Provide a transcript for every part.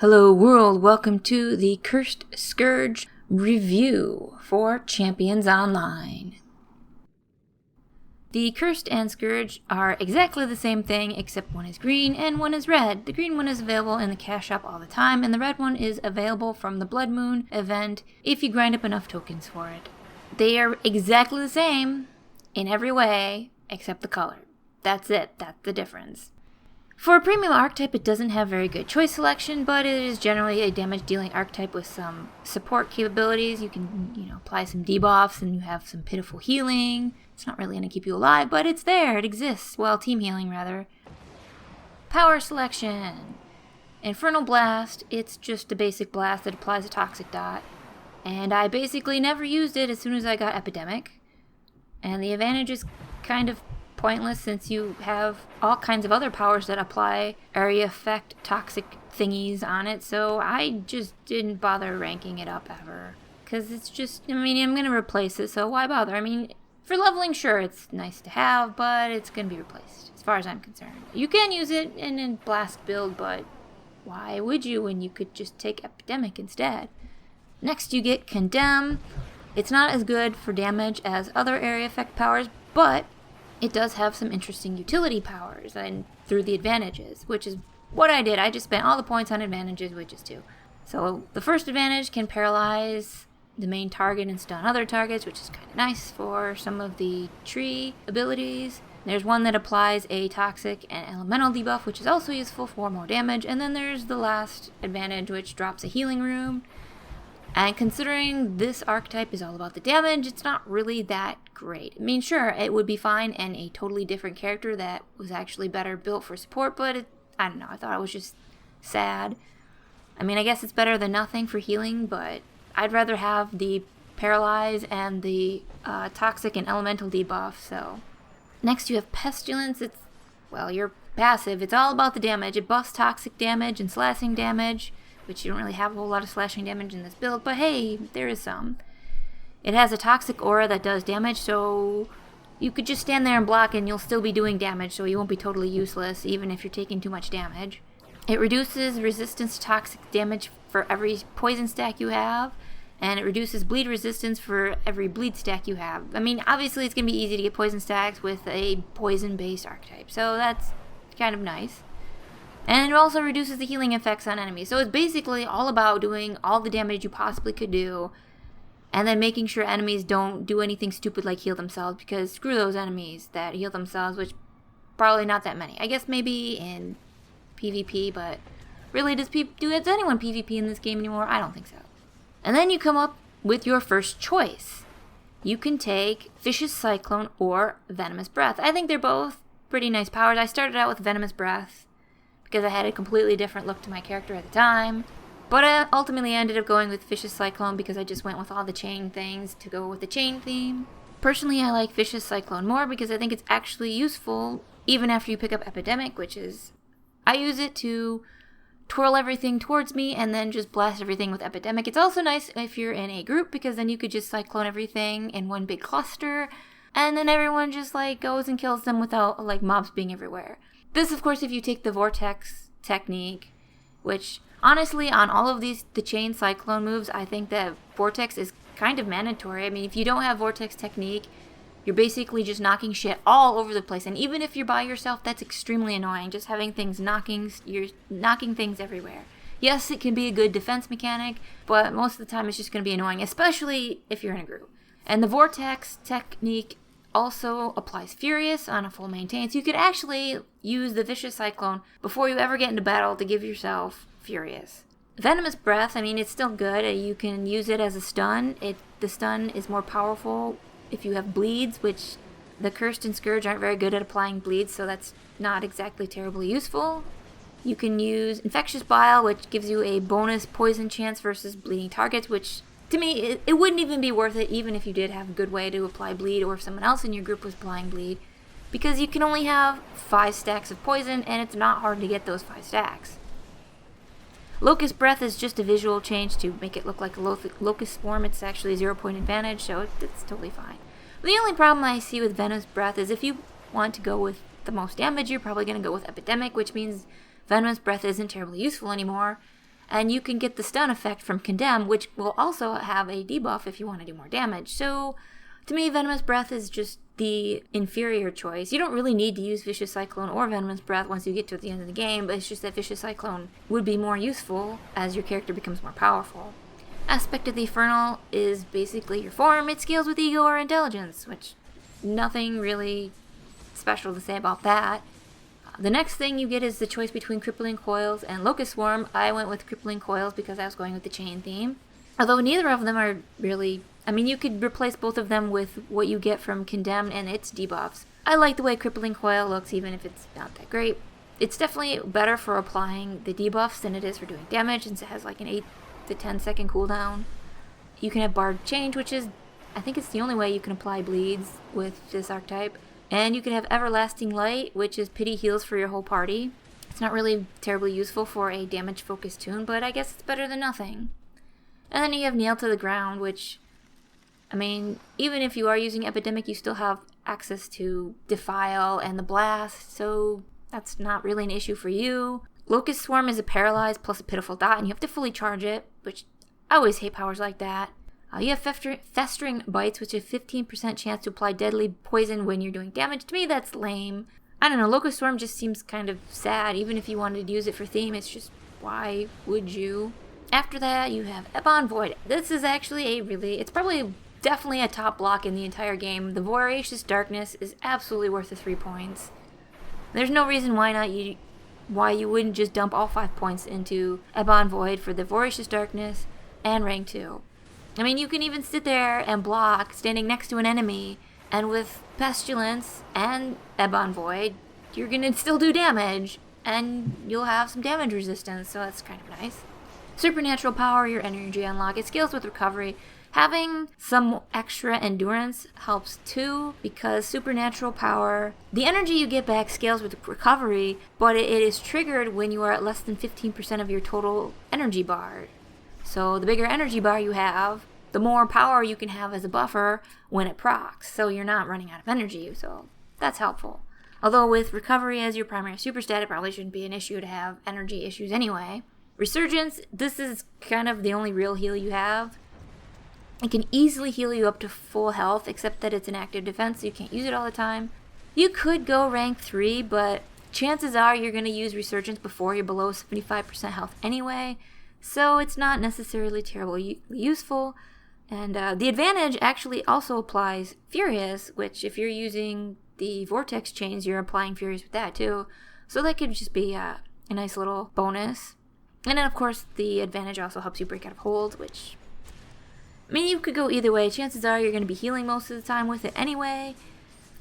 Hello world, welcome to the Cursed Scourge review for Champions Online. The Cursed and Scourge are exactly the same thing, except one is green and one is red. The green one is available in the cash shop all the time, and the red one is available from the Bloodmoon event if you grind up enough tokens for it. They are exactly the same in every way, except the color. That's it, that's the difference. For a premium archetype, it doesn't have very good choice selection, but it is generally a damage-dealing archetype with some support capabilities. You can, apply some debuffs, and you have some pitiful healing. It's not really going to keep you alive, but it's there. It exists. Well, team healing, rather. Power selection. Infernal Blast. It's just a basic blast that applies a toxic dot. And I basically never used it as soon as I got Epidemic. And the advantage is kind of pointless since you have all kinds of other powers that apply area effect toxic thingies on it, so I just didn't bother ranking it up ever. Because it's just, I'm going to replace it, so why bother? For leveling, sure, it's nice to have, but it's going to be replaced, as far as I'm concerned. You can use it in a blast build, but why would you when you could just take Epidemic instead? Next you get Condemn. It's not as good for damage as other area effect powers, but it does have some interesting utility powers and through the advantages, which is what I did. I just spent all the points on advantages, which is 2. So the first advantage can paralyze the main target and stun other targets, which is kind of nice for some of the tree abilities. There's one that applies a toxic and elemental debuff, which is also useful for more damage. And then there's the last advantage, which drops a healing room. And considering this archetype is all about the damage, it's not really that great. Sure, it would be fine and a totally different character that was actually better built for support, but I don't know, I thought it was just sad. I guess it's better than nothing for healing, but I'd rather have the paralyze and the toxic and elemental debuff, so. Next you have Pestilence. You're passive. It's all about the damage. It buffs toxic damage and slashing damage, which you don't really have a whole lot of slashing damage in this build, but hey, there is some. It has a toxic aura that does damage, so you could just stand there and block and you'll still be doing damage, so you won't be totally useless, even if you're taking too much damage. It reduces resistance to toxic damage for every poison stack you have, and it reduces bleed resistance for every bleed stack you have. Obviously it's going to be easy to get poison stacks with a poison-based archetype, so that's kind of nice. And it also reduces the healing effects on enemies. So it's basically all about doing all the damage you possibly could do, and then making sure enemies don't do anything stupid like heal themselves, because screw those enemies that heal themselves, which probably not that many. I guess maybe in PvP, but really does anyone PvP in this game anymore? I don't think so. And then you come up with your first choice. You can take Vicious Cyclone or Venomous Breath. I think they're both pretty nice powers. I started out with Venomous Breath because I had a completely different look to my character at the time. But I ultimately ended up going with Vicious Cyclone because I just went with all the chain things to go with the chain theme. Personally, I like Vicious Cyclone more because I think it's actually useful even after you pick up Epidemic, which is, I use it to twirl everything towards me and then just blast everything with Epidemic. It's also nice if you're in a group because then you could just cyclone everything in one big cluster and then everyone just goes and kills them without mobs being everywhere. This, of course, if you take the Vortex technique, which honestly, on all of the chain Cyclone moves, I think that Vortex is kind of mandatory. If you don't have Vortex technique, you're basically just knocking shit all over the place. And even if you're by yourself, that's extremely annoying. Just having you're knocking things everywhere. Yes, it can be a good defense mechanic, but most of the time it's just going to be annoying, especially if you're in a group. And the Vortex technique also applies Furious on a full maintain, so you could actually use the Vicious Cyclone before you ever get into battle to give yourself Furious. Venomous Breath, it's still good. You can use it as a stun. The stun is more powerful if you have bleeds, which the Cursed and Scourge aren't very good at applying bleeds, so that's not exactly terribly useful. You can use Infectious Bile, which gives you a bonus poison chance versus bleeding targets, which to me, it wouldn't even be worth it even if you did have a good way to apply bleed or if someone else in your group was applying bleed, because you can only have 5 stacks of poison and it's not hard to get those 5 stacks. Locust Breath is just a visual change to make it look like a Locust Swarm. It's actually a 0-point advantage, so it's totally fine. The only problem I see with Venomous Breath is if you want to go with the most damage, you're probably going to go with Epidemic, which means Venomous Breath isn't terribly useful anymore. And you can get the stun effect from Condemn, which will also have a debuff if you want to do more damage. So, to me, Venomous Breath is just the inferior choice. You don't really need to use Vicious Cyclone or Venomous Breath once you get to the end of the game, but it's just that Vicious Cyclone would be more useful as your character becomes more powerful. Aspect of the Infernal is basically your form. It scales with Ego or Intelligence, which nothing really special to say about that. The next thing you get is the choice between Crippling Coils and Locust Swarm. I went with Crippling Coils because I was going with the chain theme. Although neither of them are really... I mean, you could replace both of them with what you get from Condemn and its debuffs. I like the way Crippling Coil looks, even if it's not that great. It's definitely better for applying the debuffs than it is for doing damage, since it has like an 8 to 10 second cooldown. You can have Barred Change, which is... I think it's the only way you can apply bleeds with this archetype. And you can have Everlasting Light, which is pity heals for your whole party. It's not really terribly useful for a damage-focused tune, but I guess it's better than nothing. And then you have Nail to the Ground, which, I mean, even if you are using Epidemic, you still have access to Defile and the Blast, so that's not really an issue for you. Locust Swarm is a Paralyze plus a Pitiful Dot, and you have to fully charge it, which I always hate powers like that. You have Festering Bites, which have 15% chance to apply deadly poison when you're doing damage. To me, that's lame. I don't know, Locust Swarm just seems kind of sad. Even if you wanted to use it for theme, it's just, why would you? After that, you have Ebon Void. This is actually it's probably definitely a top block in the entire game. The Voracious Darkness is absolutely worth the 3 points. There's no reason why you wouldn't just dump all 5 points into Ebon Void for the Voracious Darkness and rank 2. I mean, you can even sit there and block standing next to an enemy, and with Pestilence and Ebon Void, you're gonna still do damage, and you'll have some damage resistance, so that's kind of nice. Supernatural Power, your energy unlock. It scales with recovery. Having some extra endurance helps too, because Supernatural Power, the energy you get back scales with recovery, but it is triggered when you are at less than 15% of your total energy bar. So the bigger energy bar you have, the more power you can have as a buffer when it procs. So you're not running out of energy, so that's helpful. Although with recovery as your primary superstat, it probably shouldn't be an issue to have energy issues anyway. Resurgence, this is kind of the only real heal you have. It can easily heal you up to full health, except that it's an active defense, so you can't use it all the time. You could go rank 3, but chances are you're going to use Resurgence before you're below 75% health anyway. So it's not necessarily terribly useful. And the advantage actually also applies Furious, which if you're using the Vortex chains, you're applying Furious with that too. So that could just be a nice little bonus. And then of course the advantage also helps you break out of hold, which, I mean, you could go either way. Chances are you're going to be healing most of the time with it anyway.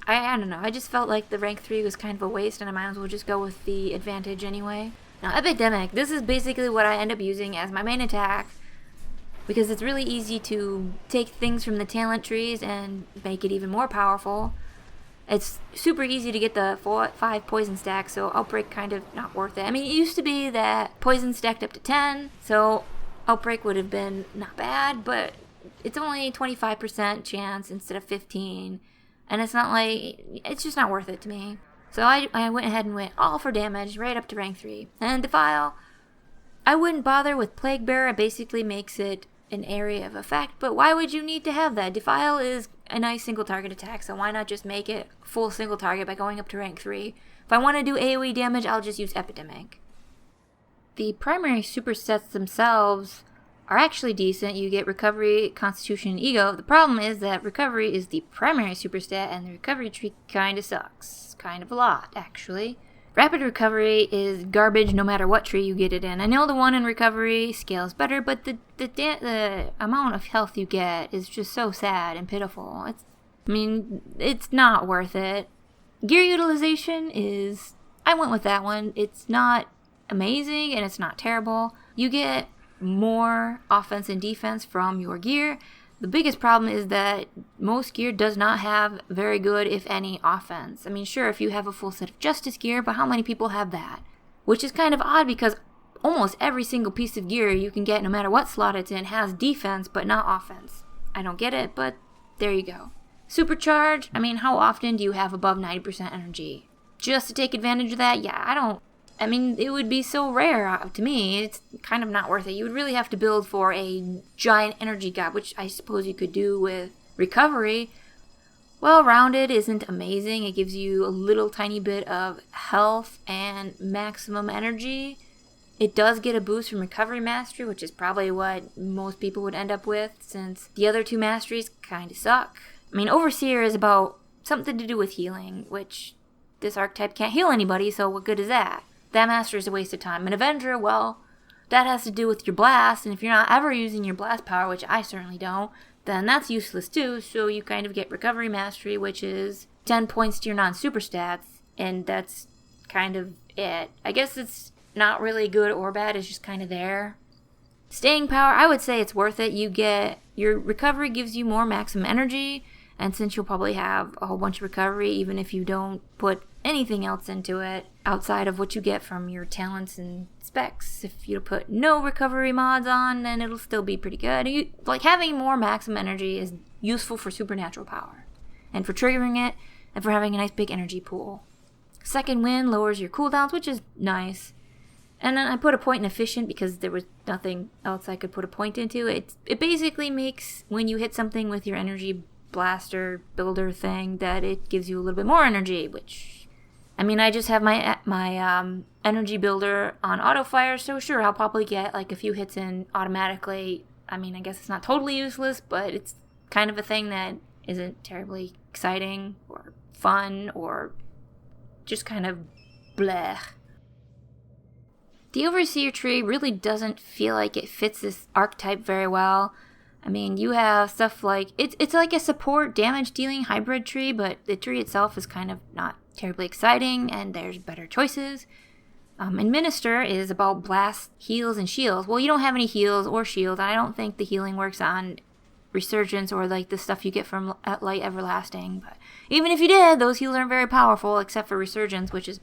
I don't know. I just felt like the rank 3 was kind of a waste, and I might as well just go with the advantage anyway. Now, Epidemic, this is basically what I end up using as my main attack, because it's really easy to take things from the talent trees and make it even more powerful. It's super easy to get the 5 poison stacks, so Outbreak kind of not worth it. I mean, it used to be that poison stacked up to 10, so Outbreak would have been not bad, but it's only 25% chance instead of 15, and it's not like, it's just not worth it to me. So I went ahead and went all for damage, right up to rank 3. And Defile, I wouldn't bother with Plague Bearer. It basically makes it an area of effect, but why would you need to have that? Defile is a nice single target attack, so why not just make it full single target by going up to rank 3? If I want to do AoE damage, I'll just use Epidemic. The primary supersets themselves are actually decent. You get Recovery, Constitution, and Ego. The problem is that Recovery is the primary superstat, and the recovery tree kinda sucks. Kind of a lot, actually. Rapid Recovery is garbage no matter what tree you get it in. I know the one in Recovery scales better, but the amount of health you get is just so sad and pitiful. It's not worth it. Gear Utilization is... I went with that one. It's not amazing, and it's not terrible. You get more offense and defense from your gear. The biggest problem is that most gear does not have very good, if any, offense. I mean, sure, if you have a full set of Justice gear, but how many people have that? Which is kind of odd because almost every single piece of gear you can get, no matter what slot it's in, has defense but not offense. I don't get it, but there you go. Supercharge, I mean, how often do you have above 90% energy? Just to take advantage of that? Yeah, I mean, it would be so rare to me. It's kind of not worth it. You would really have to build for a giant energy gap, which I suppose you could do with recovery. Well rounded isn't amazing. It gives you a little tiny bit of health and maximum energy. It does get a boost from recovery mastery, which is probably what most people would end up with, since the other two masteries kind of suck. I mean, Overseer is about something to do with healing, which this archetype can't heal anybody, so what good is that? That master is a waste of time. An Avenger, well, that has to do with your blast, and if you're not ever using your blast power, which I certainly don't, then that's useless too, so you kind of get recovery mastery, which is 10 points to your non-super stats, and that's kind of it. I guess it's not really good or bad, it's just kind of there. Staying power, I would say it's worth it. Your recovery gives you more maximum energy, and since you'll probably have a whole bunch of recovery, even if you don't put anything else into it outside of what you get from your talents and specs. If you put no recovery mods on, then it'll still be pretty good. Having more maximum energy is useful for supernatural power, and for triggering it, and for having a nice big energy pool. Second wind lowers your cooldowns, which is nice. And then I put a point in efficient because there was nothing else I could put a point into. It basically makes, when you hit something with your energy blaster builder thing, that it gives you a little bit more energy, which, I mean, I just have my energy builder on auto fire, so sure, I'll probably get like a few hits in automatically. I mean, I guess it's not totally useless, but it's kind of a thing that isn't terribly exciting or fun or just kind of bleh. The Overseer tree really doesn't feel like it fits this archetype very well. I mean, you have stuff like, it's like a support damage dealing hybrid tree, but the tree itself is kind of not terribly exciting, and there's better choices. And Minister is about blast, heals, and shields. Well, you don't have any heals or shields. I don't think the healing works on Resurgence or like the stuff you get from Light Everlasting. But even if you did, those heals aren't very powerful, except for Resurgence, which is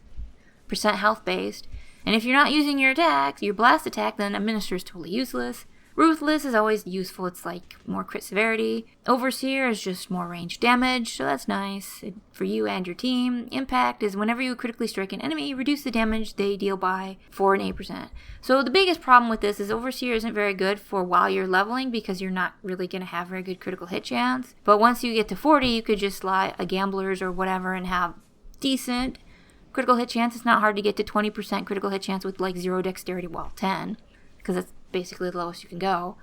% health based. And if you're not using your attacks, your blast attack, then a Minister is totally useless. Ruthless is always useful. It's like more crit severity. Overseer is just more range damage, so that's nice for you and your team. Impact is whenever you critically strike an enemy, reduce the damage they deal by 4 and 8%. So the biggest problem with this is Overseer isn't very good for while you're leveling, because you're not really going to have very good critical hit chance. But once you get to 40, you could just slide a Gamblers or whatever and have decent critical hit chance. It's not hard to get to 20% critical hit chance with like 0 dexterity, well, 10, because that's basically the lowest you can go.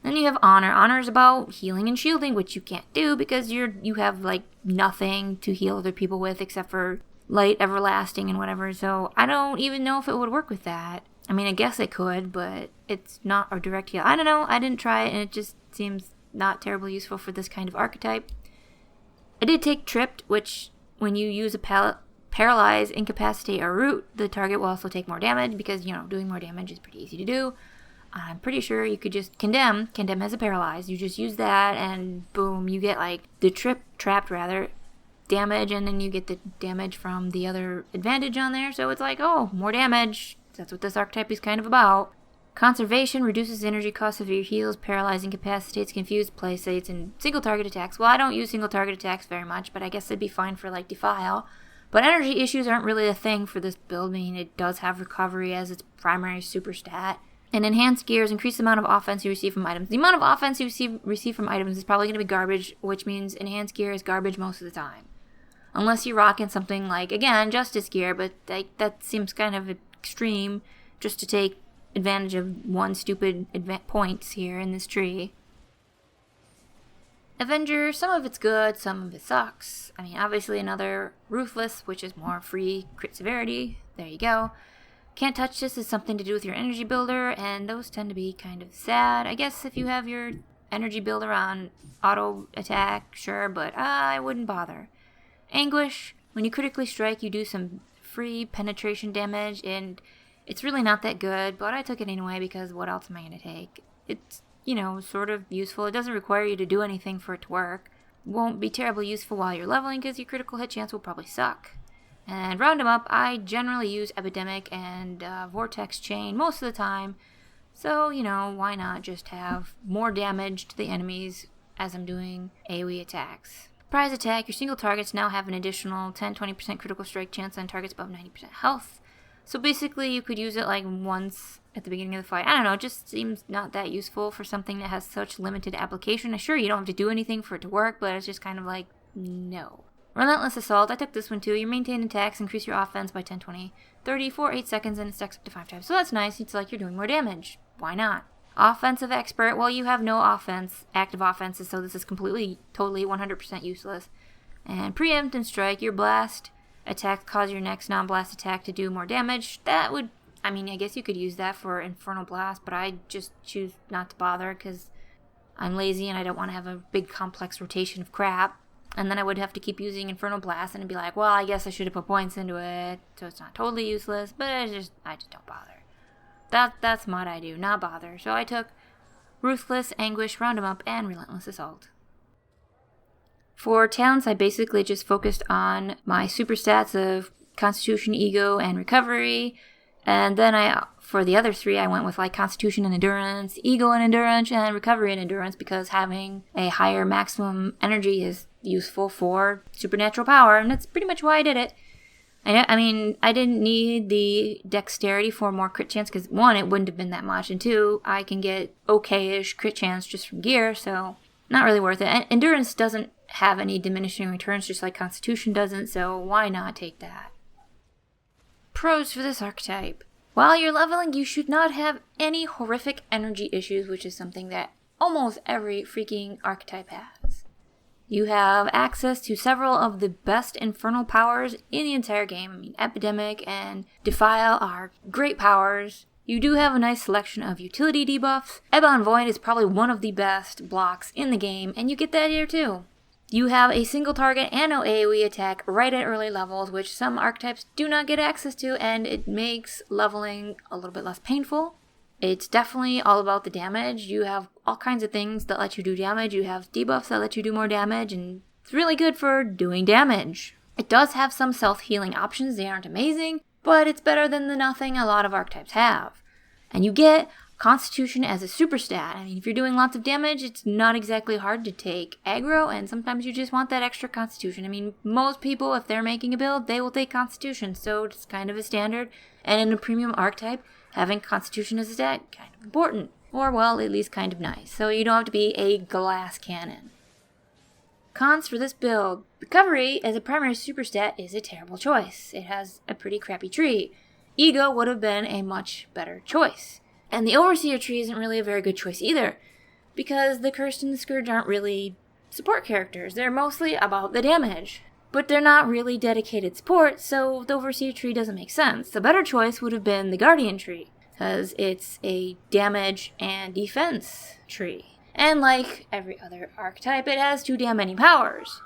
Then you have Honor. Honor is about healing and shielding, which you can't do because you have like nothing to heal other people with except for Light Everlasting and whatever. So I don't even know if it would work with that. I mean, I guess it could, but it's not a direct heal. I don't know. I didn't try it, and it just seems not terribly useful for this kind of archetype. I did take Tripped, which when you use a Paralyze, Incapacitate, or Root, the target will also take more damage because, doing more damage is pretty easy to do. I'm pretty sure you could just Condemn as a Paralyze. You just use that and boom, you get like the trapped damage, and then you get the damage from the other advantage on there. So it's like, oh, more damage. That's what this archetype is kind of about. Conservation reduces the energy cost of your heals, Paralyze, Incapacitates, Confuse, Playsates, and single target attacks. Well, I don't use single target attacks very much, but I guess it'd be fine for like Defile. But energy issues aren't really a thing for this build. I mean, it does have recovery as its primary super stat. And enhanced gears increase the amount of offense you receive from items. The amount of offense you receive from items is probably going to be garbage, which means enhanced gear is garbage most of the time. Unless you're rocking something like, again, Justice gear, but that seems kind of extreme just to take advantage of one stupid points here in this tree. Avenger, some of it's good, some of it sucks. I mean, obviously another Ruthless, which is more free crit severity. There you go. Can't Touch This is something to do with your energy builder, and those tend to be kind of sad. I guess if you have your energy builder on auto attack, sure, but I wouldn't bother. Anguish, when you critically strike, you do some free penetration damage, and it's really not that good, but I took it anyway because what else am I going to take? It's, sort of useful. It doesn't require you to do anything for it to work. Won't be terribly useful while you're leveling because your critical hit chance will probably suck. And round them up, I generally use Epidemic and Vortex Chain most of the time. So, why not just have more damage to the enemies as I'm doing AoE attacks. Surprise attack, your single targets now have an additional 10-20% critical strike chance on targets above 90% health. So basically you could use it like once at the beginning of the fight. I don't know, it just seems not that useful for something that has such limited application. Sure, you don't have to do anything for it to work, but it's just kind of like, no. Relentless Assault, I took this one too. Your maintained attacks increase your offense by 10, 20, 30 for 8 seconds, and it stacks up to 5 times. So that's nice. It's like you're doing more damage. Why not? Offensive Expert, well, you have no active offenses, so this is completely, totally, 100% useless. And Preempt and Strike, your blast attack cause your next non-blast attack to do more damage. That would, I mean, I guess you could use that for Infernal Blast, but I just choose not to bother because I'm lazy and I don't want to have a big complex rotation of crap. And then I would have to keep using Infernal Blast and it'd be like, well, I guess I should have put points into it, so it's not totally useless, but I just don't bother. That's what I do, not bother. So I took Ruthless, Anguish, Round 'em Up, and Relentless Assault. For talents, I basically just focused on my super stats of Constitution, Ego, and Recovery. And then for the other 3, I went with like Constitution and Endurance, Ego and Endurance, and Recovery and Endurance because having a higher maximum energy is useful for supernatural power, and that's pretty much why I did it. I mean, I didn't need the Dexterity for more crit chance because 1, it wouldn't have been that much, and 2, I can get okay-ish crit chance just from gear, so not really worth it. And Endurance doesn't have any diminishing returns, just like Constitution doesn't, so why not take that? Pros for this archetype. While you're leveling, you should not have any horrific energy issues, which is something that almost every freaking archetype has. You have access to several of the best infernal powers in the entire game. I mean, Epidemic and Defile are great powers. You do have a nice selection of utility debuffs. Ebon Void is probably one of the best blocks in the game, and you get that here too. You have a single target and no AoE attack right at early levels, which some archetypes do not get access to, and it makes leveling a little bit less painful. It's definitely all about the damage. You have all kinds of things that let you do damage. You have debuffs that let you do more damage, and it's really good for doing damage. It does have some self-healing options. They aren't amazing, but it's better than the nothing a lot of archetypes have. And you get Constitution as a super stat. I mean, if you're doing lots of damage, it's not exactly hard to take aggro, and sometimes you just want that extra Constitution. I mean, most people, if they're making a build, they will take Constitution, so it's kind of a standard. And in a premium archetype, having Constitution as a stat, kind of important. Or, well, at least kind of nice. So you don't have to be a glass cannon. Cons for this build. Recovery as a primary super stat is a terrible choice. It has a pretty crappy tree. Ego would have been a much better choice. And the Overseer tree isn't really a very good choice either, because the Cursed and the Scourge aren't really support characters. They're mostly about the damage, but they're not really dedicated support, so the Overseer tree doesn't make sense. The better choice would have been the Guardian tree, because it's a damage and defense tree. And like every other archetype, it has 2 damn many powers.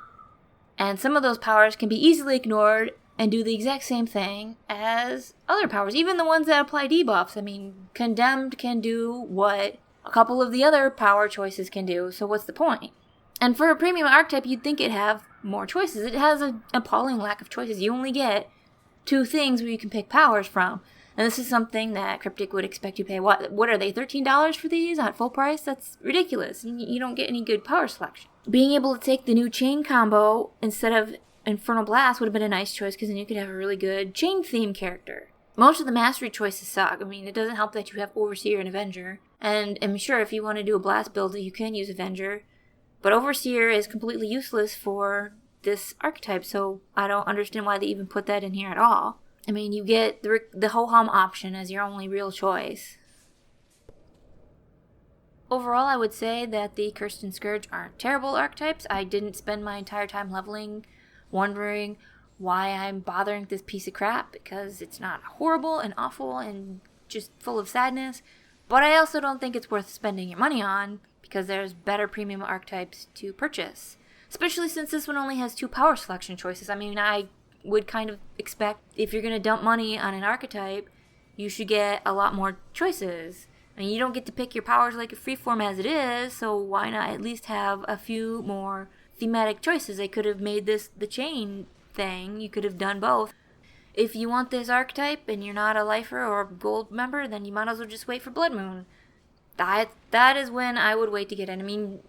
And some of those powers can be easily ignored and do the exact same thing as other powers, even the ones that apply debuffs. I mean, Condemned can do what a couple of the other power choices can do, so what's the point? And for a premium archetype, you'd think it'd have more choices. It has an appalling lack of choices. You only get 2 things where you can pick powers from. And this is something that Cryptic would expect you to pay. What are they, $13 for these at full price? That's ridiculous. You don't get any good power selection. Being able to take the new chain combo instead of Infernal Blast would have been a nice choice, because then you could have a really good chain theme character. Most of the mastery choices suck. I mean, it doesn't help that you have Overseer and Avenger. And I'm sure if you want to do a blast build, you can use Avenger. But Overseer is completely useless for this archetype, so I don't understand why they even put that in here at all. I mean, you get the Ho-Hum option as your only real choice. Overall, I would say that the Cursed and Scourge aren't terrible archetypes. I didn't spend my entire time leveling wondering why I'm bothering this piece of crap, because it's not horrible and awful and just full of sadness. But I also don't think it's worth spending your money on, because there's better premium archetypes to purchase. Especially since this one only has 2 power selection choices. I mean, I would kind of expect if you're going to dump money on an archetype, you should get a lot more choices. I mean, you don't get to pick your powers like a freeform as it is, so why not at least have a few more thematic choices? They could have made this the chain thing. You could have done both. If you want this archetype and you're not a lifer or a gold member, then you might as well just wait for Bloodmoon. That is when I would wait to get it. I mean,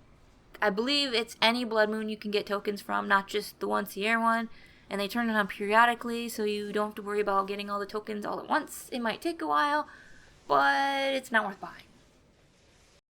I believe it's any Bloodmoon you can get tokens from, not just the once a year one. and they turn it on periodically, so you don't have to worry about getting all the tokens all at once. It might take a while, but it's not worth buying.